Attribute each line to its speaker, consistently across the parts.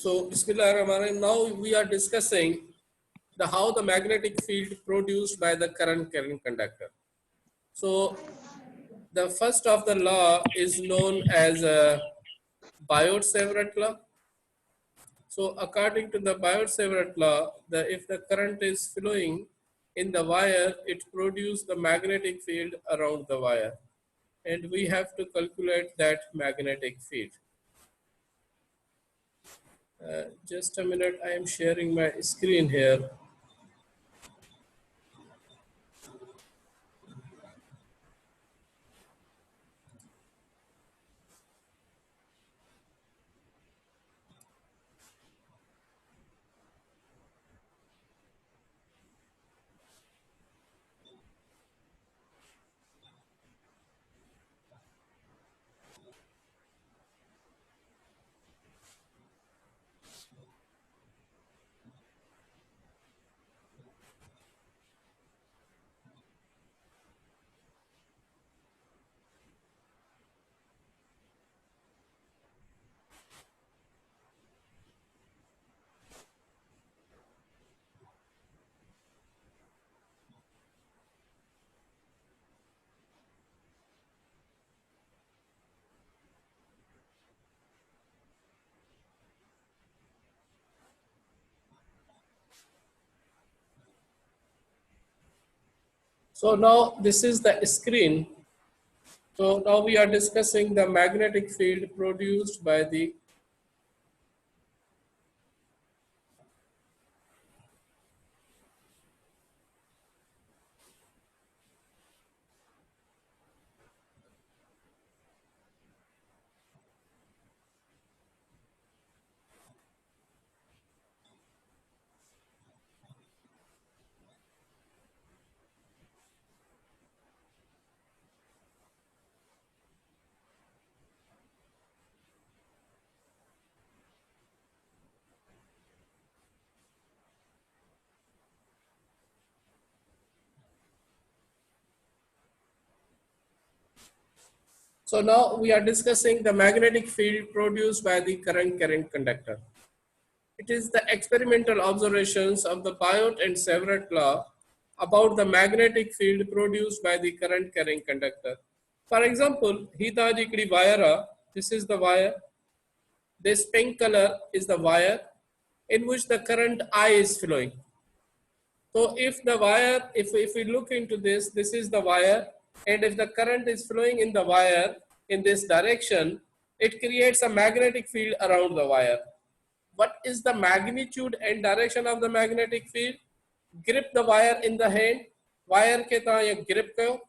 Speaker 1: So, Bismillahirrahmanirrahim. Now we are discussing how the magnetic field produced by the current carrying conductor. So, the first of the law is known as Biot-Savart law. So, according to the Biot-Savart law, if the current is flowing in the wire, it produces the magnetic field around the wire, and we have to calculate that magnetic field. Just a minute, I am sharing my screen here. So now this is the screen. So now we are discussing the magnetic field produced by the so now we are discussing the magnetic field produced by the current carrying conductor. It is the experimental observations of the Biot and Savart law about the magnetic field produced by the current carrying conductor. For example, Hitaji wire, this is the wire. This pink color is the wire in which the current I is flowing. So if the wire, if we look into this, this is the wire, and if the current is flowing in the wire in this direction, it creates a magnetic field around the wire. What is the magnitude and direction of the magnetic field? Grip the wire in the hand, wire ke tarah ye grip karo,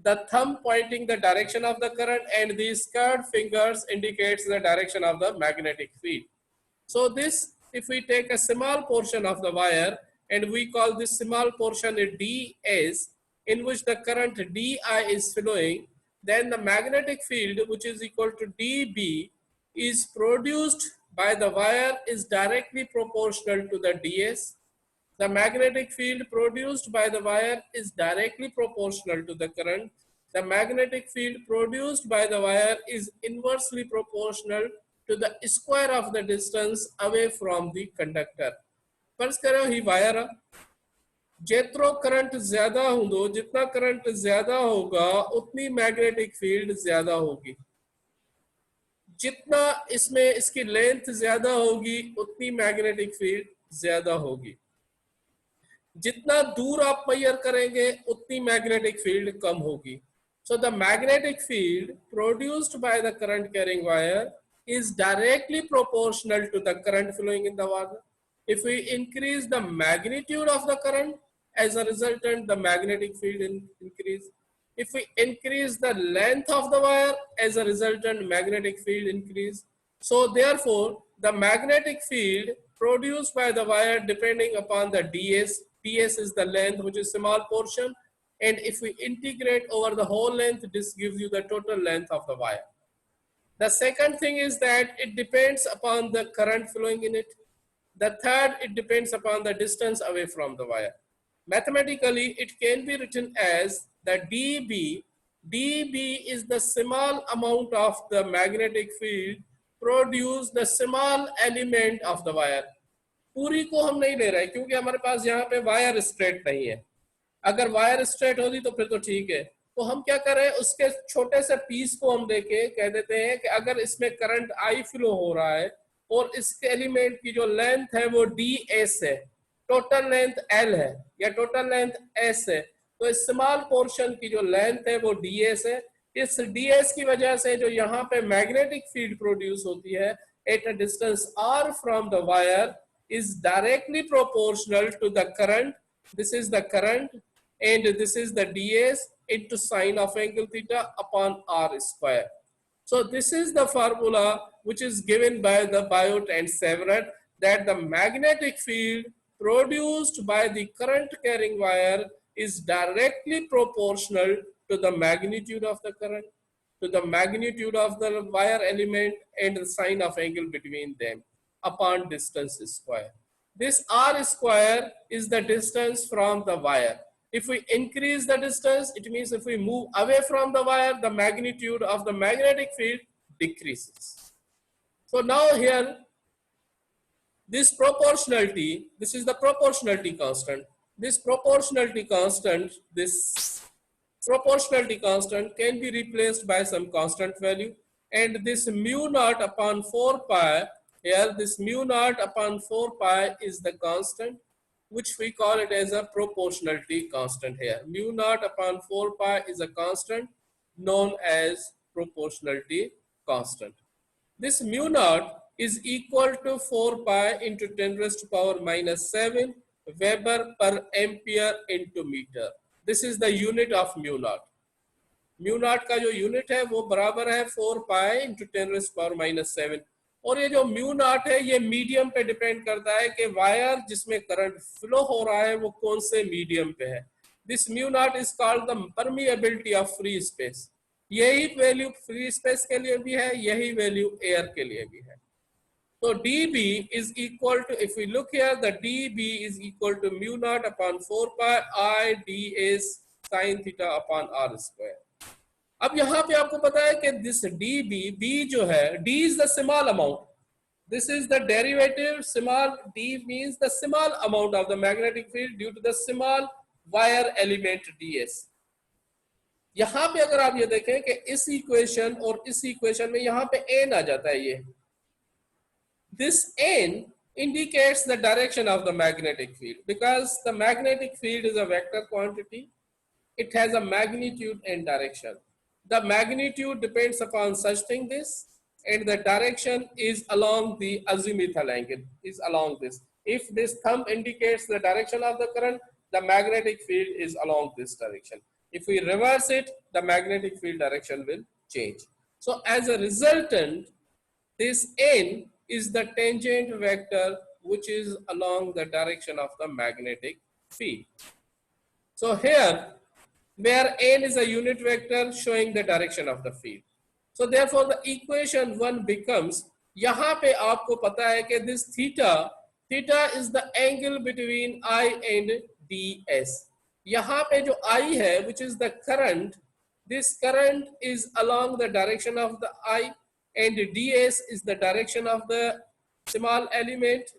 Speaker 1: the thumb pointing the direction of the current, and these curved fingers indicates the direction of the magnetic field. So this, if we take a small portion of the wire and we call this small portion a ds, in which the current di is flowing, then the magnetic field, which is equal to db, is produced by the wire is directly proportional to the ds. The magnetic field produced by the wire is directly proportional to the current. The magnetic field produced by the wire is inversely proportional to the square of the distance away from the conductor. फर्ज करो ही wire जेत्रो current ज्यादा होंदो, जितना current ज्यादा होगा उतनी magnetic field ज्यादा होगी. जितना इसमें इसकी लेंथ ज्यादा होगी उतनी मैग्नेटिक फील्ड ज्यादा होगी. जितना दूर आप मेजर करेंगे उतनी मैग्नेटिक फील्ड कम होगी. So the magnetic field produced by the current carrying wire is directly proportional to the current flowing in the wire. If we increase the magnitude of the current, as a resultant the magnetic field increase. If we increase the length of the wire, as a resultant magnetic field increase. So therefore the magnetic field produced by the wire depending upon the ds, ds is the length, which is small portion, and if we integrate over the whole length, this gives you the total length of the wire. The second thing is that it depends upon the current flowing in it. The third, it depends upon the distance away from the wire. Mathematically, it can be written as the dB. dB is the small amount of the magnetic field produce the small element of the wire. पूरी को हम नहीं ले रहे क्योंकि हमारे पास यहाँ पे वायर स्ट्रेट नहीं है। अगर वायर स्ट्रेट होती तो फिर तो ठीक है। तो हम क्या करें, उसके छोटे से पीस को हम लेके कह देते हैं कि अगर इसमें करंट आई फ्लो हो रहा है और इसके एलिमेंट की जो लेंथ है वो डी एस है, टोटल लेंथ एल है या टोटल लेंथ एस है, तो स्मॉल पोर्शन की जो लेंथ है वो डी एस है। इस डी एस की वजह से जो यहाँ पे मैग्नेटिक फील्ड प्रोड्यूस होती है at a distance r from the wire is directly proportional to the current. This is the current and this is the ds into sine of angle theta upon r square. So this is the formula which is given by the Biot and Severt, that the magnetic field produced by the current carrying wire is directly proportional to the magnitude of the current, to the magnitude of the wire element and the sine of angle between them upon distance square. This r square is the distance from the wire. If we increase the distance, it means if we move away from the wire, the magnitude of the magnetic field decreases. So now here, this proportionality, this is the proportionality constant. This proportionality constant can be replaced by some constant value, and this mu naught upon 4 pi, here this mu naught upon 4 pi is the constant, which we call it as a proportionality constant here. Mu naught upon 4 pi is a constant known as proportionality constant. This mu naught is equal to 4 pi into 10 raised to power minus 7 Weber per ampere into meter. This is the unit of mu naught. Mu naught का जो unit है वो बराबर है 4 pi into 10 rays power minus 7। और ये जो mu naught है ये मीडियम पे डिपेंड करता है कि वायर जिसमें करंट फ्लो हो रहा है वो कौन से मीडियम पे है। This mu naught is called the permeability of free space. यही वैल्यू फ्री स्पेस के लिए भी है, यही वैल्यू एयर के लिए भी है। So dB is equal to, if we look here, the dB is equal to mu naught upon 4 pi I ds sin theta upon r square. अब यहाँ पे आपको पता है कि this dB, B जो है, D is the small amount. This is the derivative. Small d means the small amount of the magnetic field due to the small wire element ds. यहाँ पे अगर आप ये देखें कि इस इक्वेशन और इस इक्वेशन में यहाँ पे n आ जाता है ये। This n indicates the direction of the magnetic field because the magnetic field is a vector quantity. It has a magnitude and direction. The magnitude depends upon such thing this, and the direction is along the azimuthal angle, is along this. If this thumb indicates the direction of the current, the magnetic field is along this direction. If we reverse it, the magnetic field direction will change. So as a resultant, this n is the tangent vector which is along the direction of the magnetic field. So here, where n is a unit vector showing the direction of the field. So therefore the equation 1 becomes, यहाँ पे आपको पता है कि this theta is the angle between I and ds. यहाँ पे जो I है, which is the current, this current is along the direction of the I, and ds is the direction of the small element,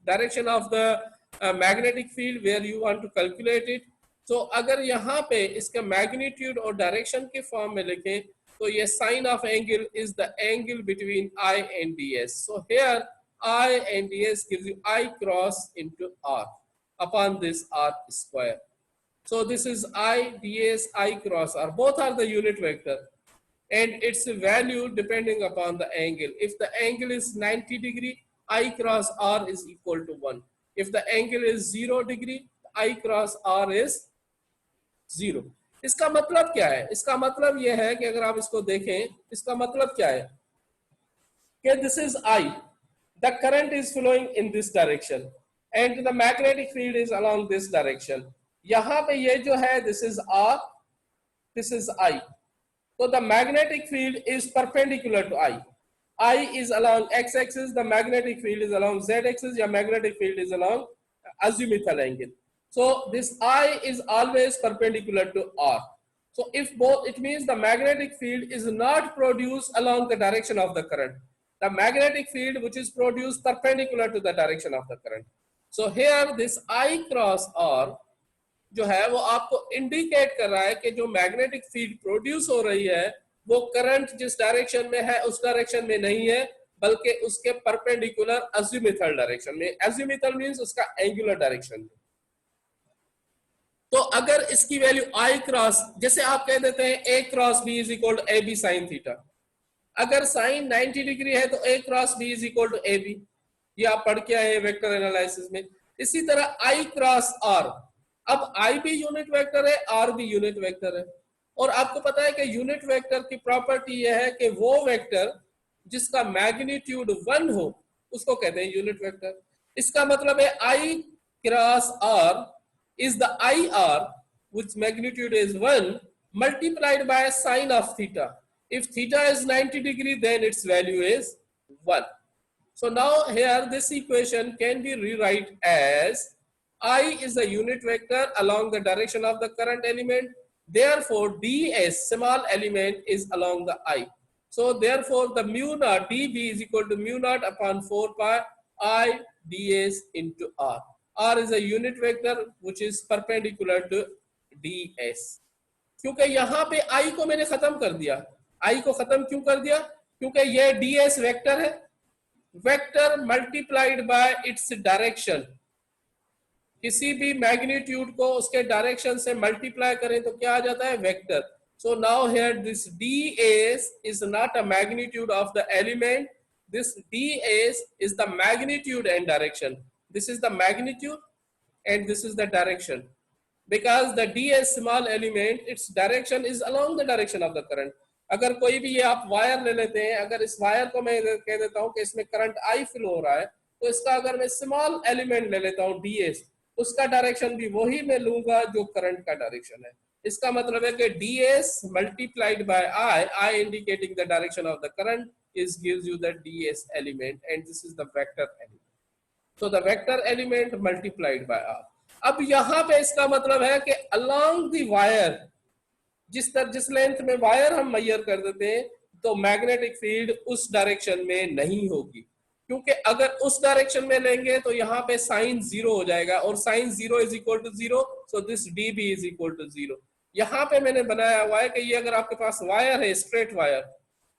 Speaker 1: direction of the magnetic field where you want to calculate it. So अगर यहाँ पे इसका magnitude और direction के form में लिखें तो ये sine of angle is the angle between I and ds. So here I and ds gives you I cross into r upon this r square. So this is I ds I cross r. Both are the unit vector, and its value depending upon the angle. If the angle is 90 degree, I cross r is equal to 1. If the angle is 0 degree, I cross r is 0. इसका मतलब क्या है? इसका मतलब यह है कि अगर आप इसको देखें, इसका मतलब क्या है कि this is I, the current is flowing in this direction and the magnetic field is along this direction. यहाँ पे ये जो है, this is r, this is I. So the magnetic field is perpendicular to I. I is along x-axis, the magnetic field is along z-axis, your magnetic field is along azimuthal angle. So this I is always perpendicular to R. So if both, it means the magnetic field is not produced along the direction of the current. the magnetic field which is produced perpendicular to the direction of the current. So here this I cross R जो है वो आपको indicate कर रहा है कि जो magnetic field produce हो रही है वो करंट जिस डायरेक्शन में है उस डायरेक्शन में नहीं है, बल्कि उसके परपेंडिकुलर अज़्यूमिथल डायरेक्शन में. अज़्यूमिथल मींस उसका एंगुलर डायरेक्शन में. तो अगर इसकी वैल्यू I क्रॉस, जैसे आप कह देते हैं A cross B is equal to AB sine theta, अगर साइन 90 डिग्री है तो A cross B is equal to AB, ये आप पढ़ के आए वेक्टर एनालिसिस में. इसी तरह I क्रॉस R, अब I भी यूनिट वेक्टर है, R भी यूनिट वेक्टर है, और आपको पता है कि यूनिट वेक्टर की प्रॉपर्टी यह है कि वो वेक्टर जिसका मैग्नीट्यूड 1 हो उसको कहते हैं यूनिट वेक्टर. इसका मतलब है I cross R is the IR which magnitude is 1 multiplied by sine of theta. If theta is 90 degree, then its value is 1. So now here this equation can be rewrite as I is a unit vector along the direction of the current element. Therefore, ds small element is along the I. So therefore, the mu naught dB is equal to mu naught upon 4 pi I ds into R. R is a unit vector which is perpendicular to ds. क्योंकि यहाँ पे I को मैंने खत्म कर दिया. I को खत्म क्यों कर दिया? क्योंकि ये ds वेक्टर है, vector multiplied by its direction. किसी भी मैग्नीट्यूड को उसके डायरेक्शन से मल्टीप्लाई करें तो क्या आ जाता है? Vector. So now here this ds is not a magnitude of the element. This ds is the magnitude and direction. This is the magnitude and this is the direction. Because the ds small element, its direction is along the direction of the current. अगर कोई भी ये आप wire ले लेते हैं, अगर इस वायर को मैं कह देता हूं कि इसमें करंट I फ्लो हो रहा है, तो इसका अगर मैं स्मॉल एलिमेंट ले लेता हूं ds, उसका डायरेक्शन भी वही मैं लूंगा जो करंट का डायरेक्शन है. इसका मतलब है कि ds multiplied by I indicating the direction of the current is gives you the ds element, and this is the vector element. So the vector element multiplied by R. अब यहाँ पे इसका मतलब है कि along the wire, जिस length में wire हम मेजर कर देते हैं, तो मैग्नेटिक फील्ड उस डायरेक्शन में नहीं होगी, क्योंकि अगर उस डायरेक्शन में लेंगे तो यहाँ पे साइन 0 हो जाएगा, और sine 0 is equal to 0, so this dB is equal to 0. यहाँ पे मैंने बनाया हुआ है कि ये अगर आपके पास वायर है, स्ट्रेट वायर,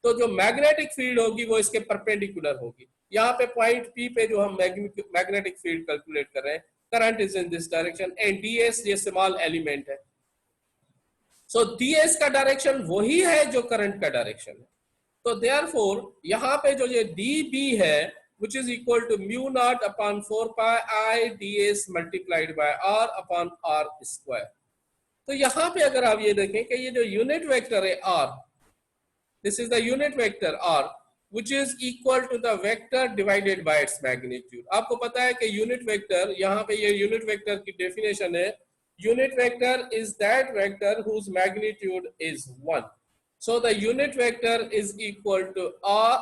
Speaker 1: तो जो मैग्नेटिक फील्ड होगी वो इसके परपेंडिकुलर होगी. यहाँ पे पॉइंट P पे जो हम मैग्नेटिक फील्ड कैलकुलेट कर रहे हैं, current is in this direction and ds ये स्मॉल एलिमेंट है. सो ds का डायरेक्शन वही है जो करंट का डायरेक्शन है. तो देयरफॉर यहाँ पे जो ये dB है which is equal to mu naught upon 4 pi I ds multiplied by R upon R square. तो यहाँ पे अगर आप ये देखें कि ये जो यूनिट वेक्टर है R, this is the unit vector R which is equal to the vector divided by its magnitude. आपको पता है कि यूनिट वेक्टर, यहाँ पे ये यूनिट वेक्टर की डेफिनेशन है, unit vector is that vector whose magnitude is 1. So the unit vector is equal to R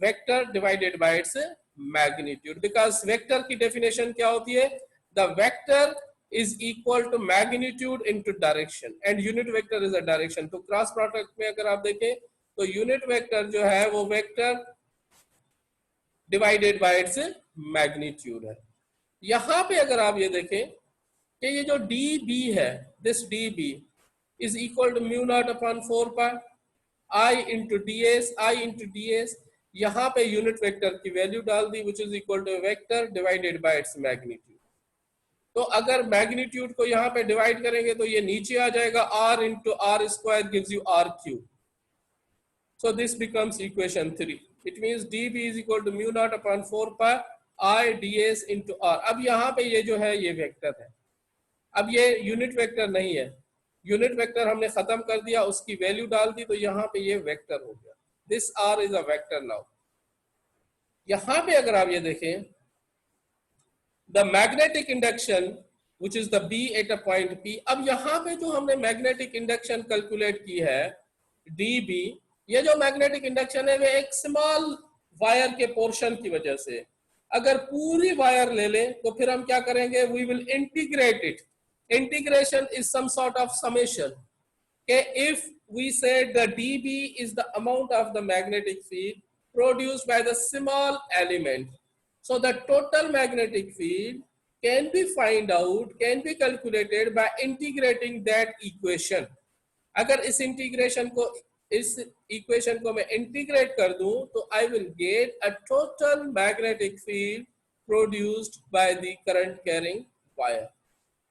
Speaker 1: vector divided by its magnitude, because vector की definition क्या होती है? The vector is equal to magnitude into direction and unit vector is a direction. तो cross product में अगर आप देखें तो यूनिट वेक्टर जो है वो vector divided by its magnitude है. यहां पे अगर आप ये देखें कि ये जो dB है, this dB is equal to mu not upon 4 pi I into ds. यहाँ पे यूनिट वेक्टर की वैल्यू डाल दी which is equal to vector divided by its magnitude. तो अगर मैग्नीट्यूड को यहाँ पे डिवाइड करेंगे तो ये नीचे आ जाएगा, R into R square gives you R cube. So this becomes equation 3. It means dB is equal to mu naught upon 4 pi I ds into R. अब यहाँ पे ये जो है ये वेक्टर है, अब ये यूनिट वेक्टर नहीं है, यूनिट वेक्टर हमने खत्म कर दिया, उसकी वैल्यू डाल दी, तो यहाँ पे ये वेक्टर हो गया. This R is a vector now. यहाँ पे अगर आप ये देखें, the magnetic induction which is the B at a point P. अब यहाँ पे जो हमने मैग्नेटिक इंडक्शन कैलकुलेट की है dB, ये जो मैग्नेटिक इंडक्शन है वो एक स्मॉल वायर के पोर्शन की वजह से, अगर पूरी वायर ले लें तो फिर हम क्या करेंगे? We will integrate it. Integration is some sort of summation. If we say the dB is the amount of the magnetic field produced by the small element. So the total magnetic field can be calculated by integrating that equation. अगर इस equation को मैं integrate कर दूं तो I will get a total magnetic field produced by the current carrying wire.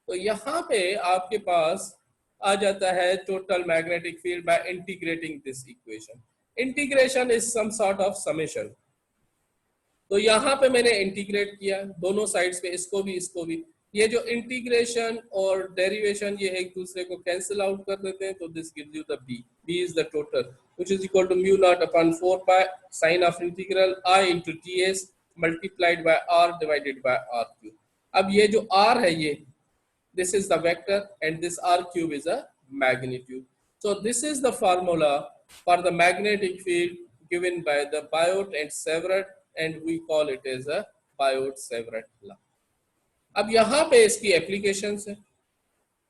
Speaker 1: तो यहाँ पे आपके पास आ जाता है total magnetic field by integrating this equation. Integration is some sort of summation. तो यहाँ पे मैंने इंटीग्रेट किया दोनों साइड्स पे, इसको भी. ये जो इंटीग्रेशन और डेरिवेशन ये एक दूसरे को कैंसिल आउट कर देते हैं, तो this gives you the b is the total which is equal to mu not upon 4 pi sine of integral i into ds multiplied by r divided by r cube. अब ये जो r है ये this is the vector and this r cube is a magnitude. So this is the formula for the magnetic field given by the Biot and Savart and we call it as a Biot Savart law. अब यहाँ पे इसकी applications है.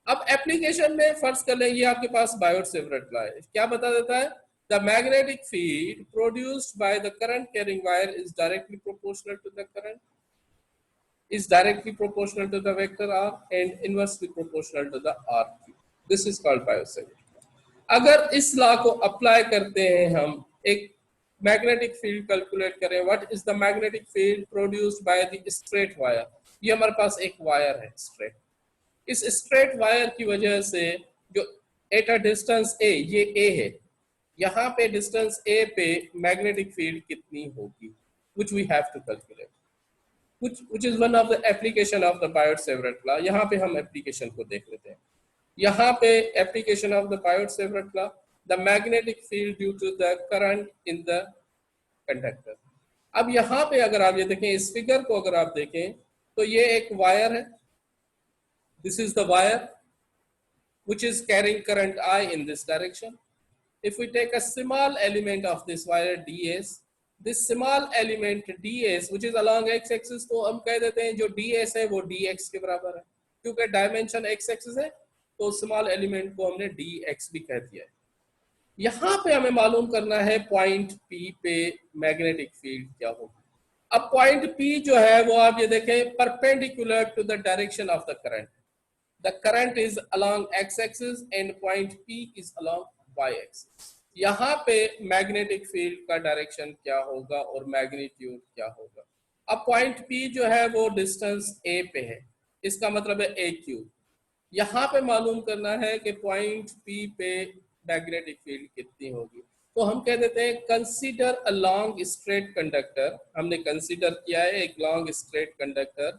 Speaker 1: अब application में फर्ज कर लें ये आपके पास बायोट सेवरेट लॉ है. क्या बता देता है? The magnetic field produced by the current carrying wire is directly proportional to the vector r and inversely proportional to the r cube. This is called Biot Savart. अगर इस law को apply करते हैं, हम एक मैग्नेटिक फील्ड कैलकुलेट करें. What is the magnetic field produced by the straight wire. ये हमारे पास एक वायर है स्ट्रेट. इस स्ट्रेट वायर की वजह से जो एट अ डिस्टेंस a, ये a है, यहाँ पे डिस्टेंस a पे मैग्नेटिक फील्ड कितनी होगी which we have to calculate, which is one of the application of the Biot-Savart law. यहाँ पे हम एप्लीकेशन को देख लेते हैं. यहाँ पे application of the Biot-Savart law, the magnetic field due to the current in the conductor. अब यहाँ पे अगर आप ये देखें, इस फिगर को अगर आप देखें तो ये एक वायर है. This is the wire which is carrying current I in this direction. If we take a small element of this wire ds, this small element ds which is along x-axis, तो हम कह देते हैं जो ds है वो dx के बराबर है. क्योंकि डायमेंशन x-axis है तो स्मॉल एलिमेंट को हमने dx भी कह दिया है. यहाँ पे हमें मालूम करना है पॉइंट P पे मैग्नेटिक फील्ड क्या होगी. अब पॉइंट P जो है वो आप ये देखें perpendicular to the direction of the current. The current is along x axis and point P is along y axis. यहाँ पे मैग्नेटिक फील्ड का डायरेक्शन क्या होगा और मैग्नीट्यूड क्या होगा. अब पॉइंट P जो है वो डिस्टेंस a पे है, इसका मतलब है a क्यूब. यहाँ पे मालूम करना है कि पॉइंट P पे मैग्नेटिक फील्ड कितनी होगी. तो हम कह देते हैं consider a long straight conductor. हमने कंसीडर किया है एक long straight conductor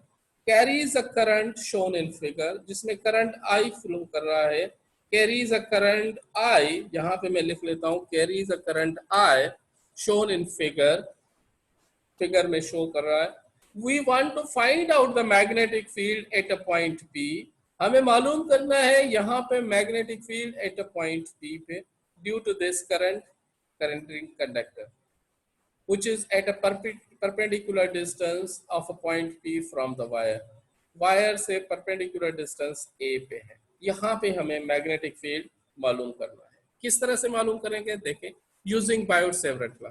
Speaker 1: carries a current shown in figure, जिसमें करंट I फ्लो कर रहा है. कैरीज अ करंट I, यहाँ पे मैं लिख लेता हूँ carries a current I shown in figure में शो कर रहा है. We want to find out the magnetic field at a point P. हमें मालूम करना है यहाँ पे magnetic field at a point P पे due to this current conductor which is at a perpendicular distance of a point P from the wire. Wire से perpendicular distance a पे है. यहाँ पे हमें मैग्नेटिक फील्ड मालूम करना है. किस तरह से मालूम करेंगे देखें, यूजिंग बायोट-सेवरेट लॉ.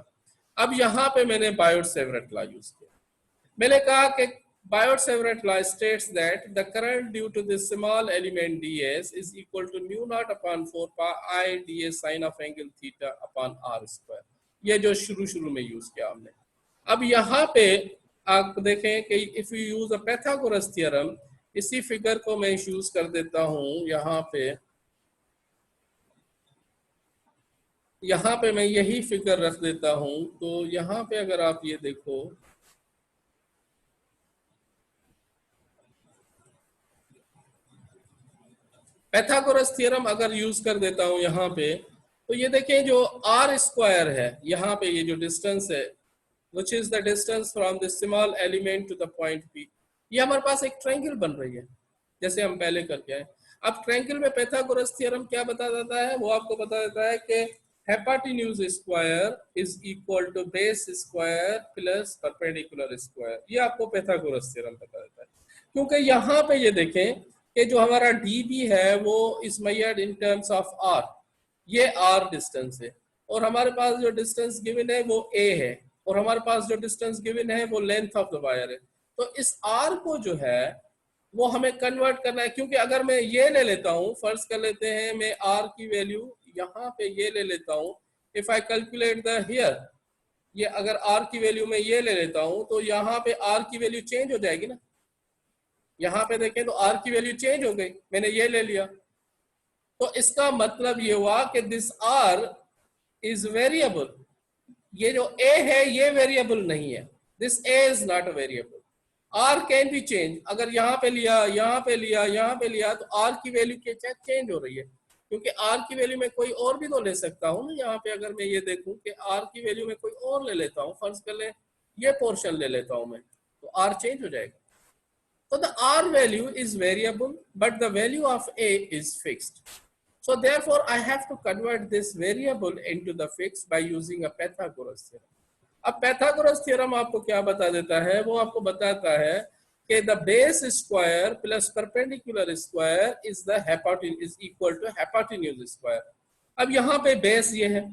Speaker 1: अब यहाँ पे मैंने बायोट-सेवरेट लॉ यूज किया. मैंने कहा कि Biot-Savart law states that the current due to this small element ds is equal to mu naught upon 4 pi I ds sin of angle theta upon r square. ये जो शुरू में यूज किया हमने. अब यहाँ पे आप देखें कि if you use a Pythagoras theorem, इसी फिगर को मैं यूज कर देता हूँ. यहाँ पे मैं यही फिगर रख देता हूँ. तो यहाँ पे अगर आप ये देखो, पैथागोरस थ्योरम अगर यूज कर देता हूं यहाँ पे, तो ये देखें जो r स्क्वायर है, यहाँ पे ये जो डिस्टेंस है which is the distance from the small element to the point P, ये हमारे पास एक ट्रायंगल बन रही है जैसे हम पहले करके आए. अब ट्रायंगल में पैथागोरस थ्योरम क्या बता देता है, वो आपको बता देता है कि hypotenuse square is equal to base square plus perpendicular square. ये आपको पैथागोरस थ्योरम बता देता है. क्योंकि यहाँ पे ये देखें कि जो हमारा dB है वो is measured in terms of r. ये r डिस्टेंस है और हमारे पास जो डिस्टेंस गिवन है वो a है. और हमारे पास जो डिस्टेंस गिवन है वो लेंथ ऑफ द वायर है। तो इस r को जो है वो हमें कन्वर्ट करना है, क्योंकि अगर मैं ये ले लेता हूँ, फर्ज कर लेते हैं मैं r की वैल्यू यहाँ पे ये ले लेता हूँ, if I calculate the here, ये अगर r की वैल्यू में ये ले लेता हूँ तो यहाँ पे r की वैल्यू चेंज हो जाएगी ना। यहाँ पे देखें तो r की वैल्यू चेंज हो गई, मैंने ये ले लिया। तो इसका मतलब ये हुआ कि दिस r इज वेरिएबल। ये जो a है ये वेरिएबल नहीं है, this a is not a variable. r can be change, अगर यहाँ पे लिया, यहाँ पे लिया, यहाँ पे लिया, तो r की वैल्यू के चेंज हो रही है, क्योंकि r की वैल्यू में कोई और भी तो ले सकता हूँ ना। यहाँ पे अगर मैं ये देखूं कि r की वैल्यू में कोई और ले लेता हूँ, फर्ज कर ले ये पोर्शन ले लेता हूँ मैं, तो r चेंज हो जाएगा। So the r value is variable, but the value of a is fixed. So therefore, I have to convert this variable into the fixed by using a Pythagoras theorem. अब Pythagoras theorem आपको क्या बता देता है? वो आपको बताता है कि the base square plus perpendicular square is the hypotenuse is equal to hypotenuse square. अब यहाँ पे बेस ये है,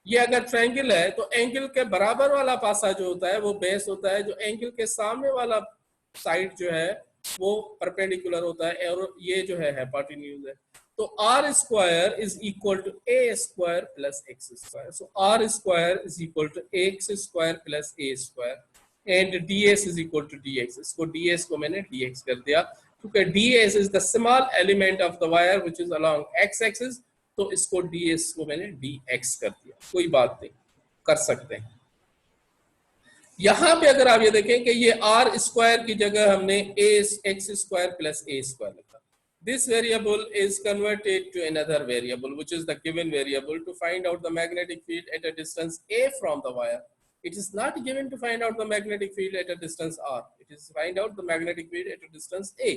Speaker 1: ये अगर ट्रायंगल है तो एंगल के बराबर वाला पासा जो होता है वो बेस होता है, जो एंगल के सामने वाला साइड जो है वो परपेंडिकुलर होता है, और ये जो है हाइपोटेन्यूज है। तो r square is equal to a square plus x square. So r square is equal to x square plus a square and ds is equal to dx. इसको डीएस को मैंने डीएक्स कर दिया, क्योंकि ds is the small element of the wire which is along x axis, तो इसको ds को मैंने डीएक्स कर दिया। कोई बात नहीं, कर सकते हैं। यहां पे अगर आप ये देखें कि ये आर स्क्वायर की जगह हमने a x square plus a square लिखा। This variable is converted to another variable which is the given variable to find out the magnetic field at a distance a from the wire. It is not given to find out the magnetic field at a distance r. It is find out the magnetic field at a distance a.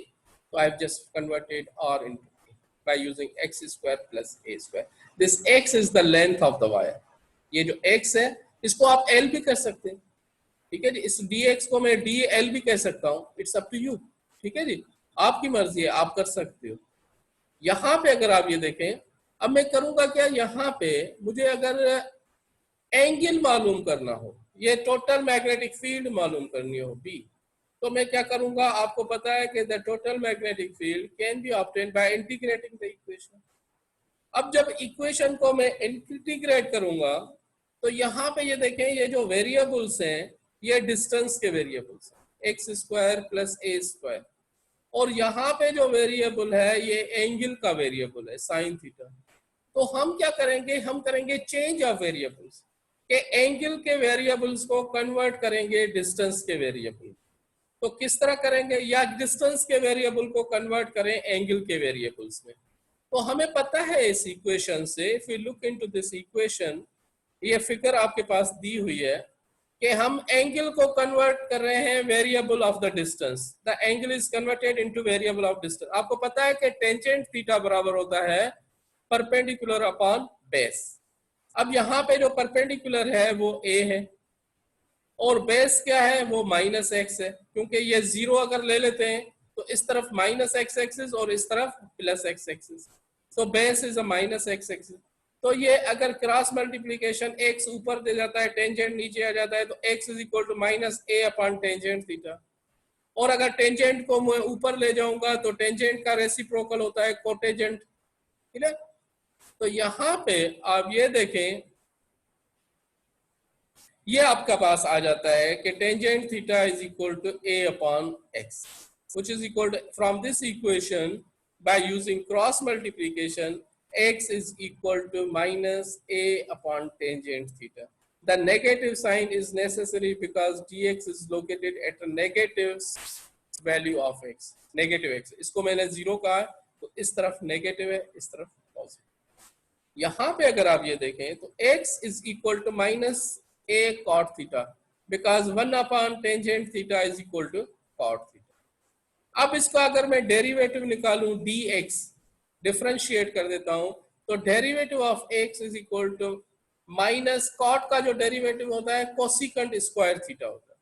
Speaker 1: So I have just converted r into a by using x square plus a square. This x is the length of the wire. ये जो x है इसको आप l भी कर सकते हैं, ठीक है जी। इस dx को मैं dl भी कह सकता हूँ, इट्स अप टू यू, ठीक है जी, आपकी मर्जी है, आप कर सकते हो। यहाँ पे अगर आप ये देखें, अब मैं करूंगा क्या, यहाँ पे मुझे अगर एंगल मालूम करना हो, ये टोटल मैग्नेटिक फील्ड मालूम करनी हो b, तो मैं क्या करूंगा, आपको पता है कि the total magnetic field can be obtained by integrating the equation. अब जब इक्वेशन को मैं इंटीग्रेट करूंगा तो यहाँ पे ये देखें, ये जो वेरिएबल्स हैं ये डिस्टेंस के वेरिएबल्स हैं, x square plus a square, और यहाँ पे जो वेरिएबल है ये एंगल का वेरिएबल है साइन थीटा। तो हम क्या करेंगे, हम करेंगे चेंज ऑफ वेरिएबल्स, के एंगल के वेरिएबल्स को कन्वर्ट करेंगे डिस्टेंस के वेरिएबल। तो किस तरह करेंगे, या डिस्टेंस के वेरिएबल को कन्वर्ट करें एंगल के वेरिएबल्स में। तो हमें पता है इस इक्वेशन से, if you look into this equation, ये फिगर आपके पास दी हुई है कि हम एंगल को कन्वर्ट कर रहे हैं variable of the distance. The angle is converted into variable of distance. आपको पता है कि टेंजेंट थीटा बराबर होता है परपेंडिकुलर अपॉन बेस। अब यहाँ पे जो परपेंडिकुलर है वो a है और बेस क्या है, वो माइनस एक्स है, क्योंकि ये जीरो अगर ले लेते हैं तो इस तरफ माइनस एक्स एक्सिस और इस तरफ plus x axis, so base is a minus x axis. तो ये अगर क्रॉस मल्टीप्लीकेशन x ऊपर दे जाता है, टेंजेंट नीचे आ जाता है, तो x is equal to minus a upon tangent theta. और अगर टेंजेंट को मैं ऊपर ले जाऊंगा तो टेंजेंट का रेसिप्रोकल होता है कोटेंजेंट, ठीक है। तो यहाँ पे आप ये देखें, ये आपका पास आ जाता है कि tangent theta is equal to a upon x, which is equal to, from this equation by using cross multiplication, x is equal to minus a upon tangent theta. The negative sign is necessary because dx is located at a negative value of x, negative x। इसको मैंने zero कहा, तो इस तरफ negative है, इस तरफ positive. यहाँ पे अगर आप ये देखें तो x is equal to minus a cot theta because 1 upon tangent theta is equal to cot theta। अब इसका अगर मैं डेरिवेटिव निकालूं dx, डिफरेंशिएट कर देता हूं, तो derivative of x is equal to minus cot का जो डेरिवेटिव होता है कोसिकेंट स्क्वायर थीटा होता है,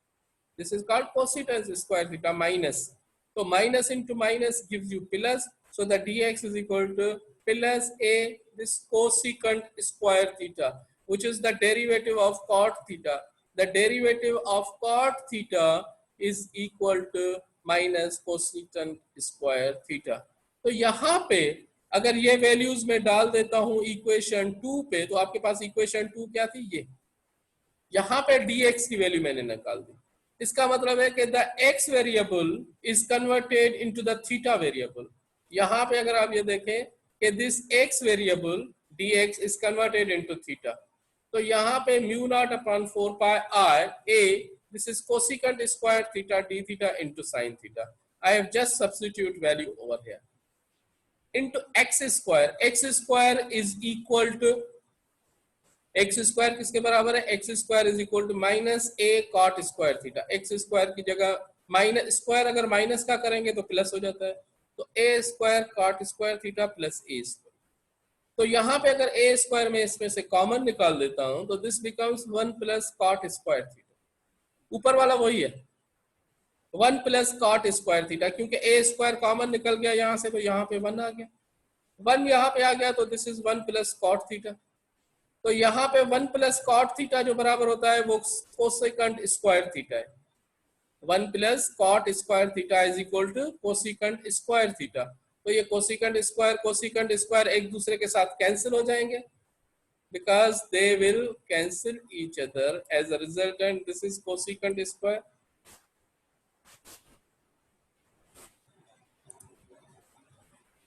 Speaker 1: this is called cosecant square theta minus, तो minus into minus gives you plus, so the dx is equal to plus a this cosecant square theta which is the derivative of cot theta, the derivative of cot theta is equal to minus cosecant square theta. तो यहाँ पे अगर ये values में डाल देता हूं equation 2 पे, तो आपके पास इक्वेशन 2 क्या थी, ये यहाँ पे dx की वैल्यू मैंने निकाल दी। इसका मतलब है कि the x variable is converted into the theta variable. यहाँ पे अगर आप ये देखें कि this x variable dx is converted into theta, तो यहाँ पे mu not upon 4 pi I a, this is cosecant square theta d theta into sin theta. I have just substitute value over here into x square. X square is equal to, x square किसके बराबर है, x square is equal to minus a cot square theta. x square की जगह minus square अगर minus का करेंगे तो plus हो जाता है, तो a square cot square theta plus a square. तो यहाँ पे अगर a स्क्वायर में इसमें से कॉमन निकाल देता हूं तो this becomes 1 plus cot square theta. ऊपर वाला वही है 1 प्लस कॉट स्क्वायर थीटा, क्योंकि a स्क्वायर कॉमन निकल गया यहाँ से, तो यहाँ पे 1 आ गया, 1 यहाँ पे आ गया, तो this is 1 plus cot theta. तो यहाँ पे 1 प्लस कॉट थीटा जो बराबर होता है वो कोसेकंट स्क्वायर थीटा है। 1 plus cot square theta is equal to cosecant square theta. तो ये कोसेकंट स्क्वायर एक दूसरे के साथ कैंसिल हो जाएंगे, because they will cancel each other as a resultant. This is cosecant square.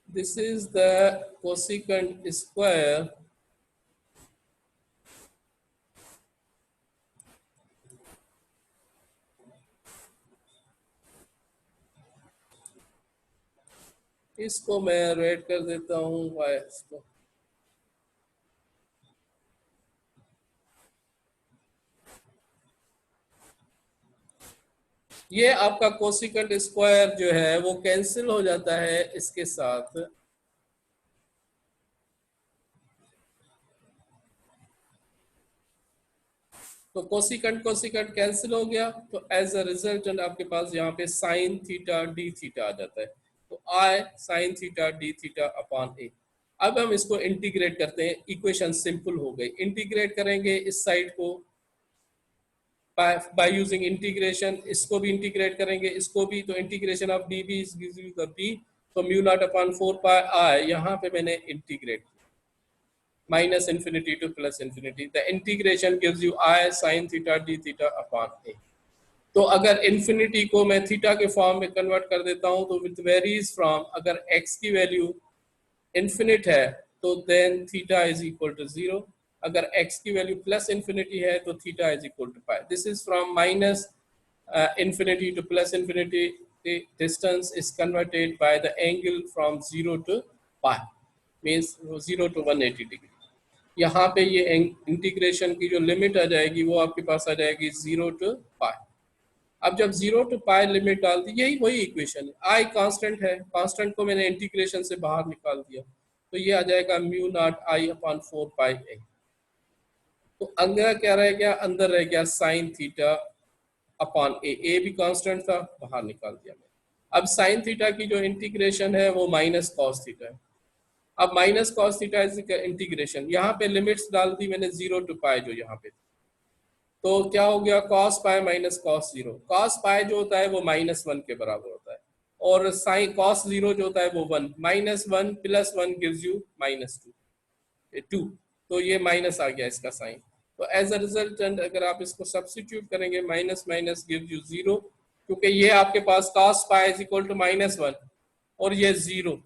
Speaker 1: This is the cosecant square. इसको मैं रेड कर देता हूँ y इसको। ये आपका कोसेकंट स्क्वायर जो है वो कैंसिल हो जाता है इसके साथ, तो कोसेकंट कैंसिल हो गया, तो एज अ रिजल्टेंट आपके पास यहाँ पे साइन थीटा डी थीटा आ जाता है, तो I sine theta d theta upon a. अब हम इसको इंटीग्रेट करते हैं, इक्वेशन सिंपल हो गई। इंटीग्रेट करेंगे इस साइड को by using इंटीग्रेशन, इसको भी इंटीग्रेट करेंगे, इसको भी, तो integration of d B gives you the B, तो mu not upon 4 pi I, यहाँ पे मैंने integrate minus infinity to plus infinity, the integration gives you I sine theta d theta upon a. तो अगर इंफिनिटी को मैं theta के form में कन्वर्ट कर देता हूँ तो विद वेरीज फ्रॉम, अगर x की वैल्यू इन्फिनिट है तो then theta is equal to 0, अगर x की वैल्यू प्लस इंफिनिटी है तो theta is equal to pi. This is from minus infinity to plus infinity, the distance is converted by the angle from 0 to pi, means 0 to 180 degree. यहाँ पे ये integration की जो limit आ जाएगी वो आपके पास आ जाएगी 0 to pi। अब जब 0 to pi लिमिट डाल दी, यही वही इक्वेशन है, i कांस्टेंट है, कांस्टेंट को मैंने इंटीग्रेशन से बाहर निकाल दिया, तो ये आ जाएगा म्यू नॉट आई अपॉन 4 पाई ए। तो अंदर क्या रह गया, अंदर रह गया साइन थीटा अपॉन ए, ए भी कांस्टेंट था, बाहर निकाल दिया मैंने। अब साइन थीटा की जो इंटीग्रेशन है वो माइनस कॉस थीटा है। अब minus cos theta is integration, यहाँ पे लिमिट्स डाल दी मैंने 0 to पाई जो यहाँ पे, तो क्या हो गया, cos pi minus cos 0। Cos pi जो होता है वो -1 के बराबर होता है, और साइन कॉस 0 जो होता है वो 1, -1 प्लस 1 गिव्स यू -2, तो ये माइनस आ गया इसका साइन। तो एज अ रिजल्टेंट अगर आप इसको सब्स्टिट्यूट करेंगे, माइनस माइनस गिव्स यू 0, क्योंकि ये आपके पास cos pi is equal to -1 और ये 0